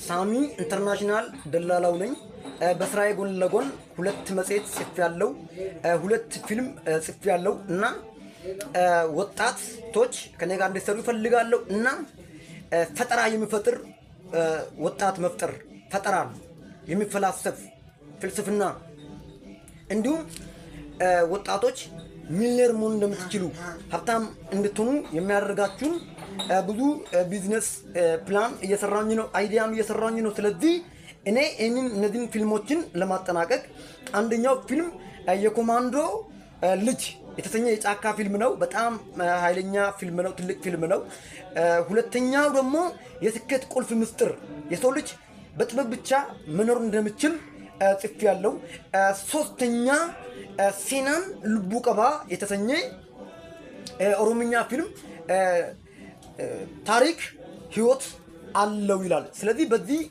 ሳሚ ኢንተርናሽናል ደላላው ነኝ። በስራዬ ጎን ለጎን 2 መጽሔት ጽፌያለሁ፣ 2 ፊልም ጽፌያለሁ እና ወጣቶች ከኔ ጋር እንዲሰሩ ይፈልጋለሁ እና ፈጠራ የሚፈጥር ወጣት መፍጠር ፈጠራ የሚፈላሰፍ ፍልስፍና እንዲሁም ወጣቶች ሚሊየነር መሆን እንደምትችሉ ሀብታም እንድትሆኑ የሚያደርጋችሁን ብዙ ቢዝነስ ፕላን እየሰራኝ ነው፣ አይዲያም እየሰራኝ ነው። ስለዚህ እኔ እነዚህን ፊልሞችን ለማጠናቀቅ አንደኛው ፊልም የኮማንዶ ልጅ የተሰኘ የጫካ ፊልም ነው። በጣም ኃይለኛ ፊልም ነው፣ ትልቅ ፊልም ነው። ሁለተኛው ደግሞ የስኬት ቁልፍ ምስጢር የሰው ልጅ በጥበብ ብቻ መኖር እንደሚችል ጽፌያለሁ። ሶስተኛ ሴናን ልቡ ቀባ የተሰኘ ኦሮምኛ ፊልም ታሪክ ህይወት አለው ይላል። ስለዚህ በዚህ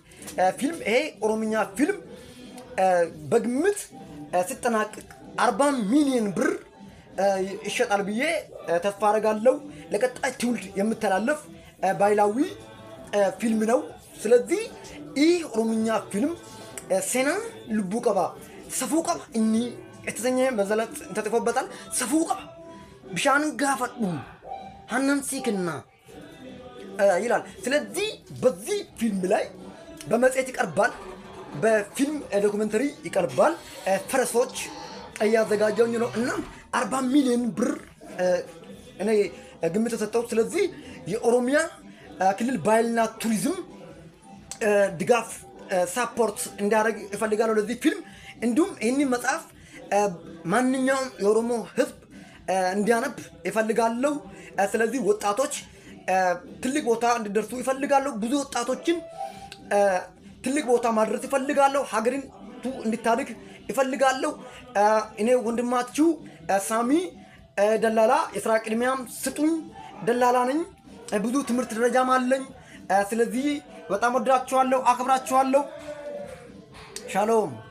ፊልም ይሄ ኦሮምኛ ፊልም በግምት ሲጠናቀቅ 40 ሚሊዮን ብር ይሸጣል ብዬ ተስፋ አደርጋለሁ። ለቀጣይ ትውልድ የምተላለፍ ባህላዊ ፊልም ነው። ስለዚህ ይህ ኦሮምኛ ፊልም ሴናን ልቡ ቀባ ሰፉ ቀባ እኒ የተሰኘ በዘለት ተጽፎበታል። ሰፉ ቀባ ብሻን ጋፈዱ ሀናን ሲክና ይላል። ስለዚህ በዚህ ፊልም ላይ በመጽሔት ይቀርባል፣ በፊልም ዶኩሜንተሪ ይቀርባል። ፈረሶች እያዘጋጀውኝ ነው እና 40 ሚሊዮን ብር እኔ ግምት ተሰጠው። ስለዚህ የኦሮሚያ ክልል ባህልና ቱሪዝም ድጋፍ ሳፖርት እንዲያደርግ እፈልጋለሁ ለዚህ ፊልም። እንዲሁም ይህንን መጽሐፍ ማንኛውም የኦሮሞ ህዝብ እንዲያነብ እፈልጋለሁ። ስለዚህ ወጣቶች ትልቅ ቦታ እንዲደርሱ ይፈልጋለሁ። ብዙ ወጣቶችን ትልቅ ቦታ ማድረስ ይፈልጋለሁ። ሀገርን እንድታድግ ይፈልጋለሁ። እኔ ወንድማችሁ ሳሚ ደላላ፣ የስራ ቅድሚያም ስጡኝ፣ ደላላ ነኝ። ብዙ ትምህርት ደረጃም አለኝ። ስለዚህ በጣም ወዳችኋለሁ፣ አክብራችኋለሁ። ሻሎም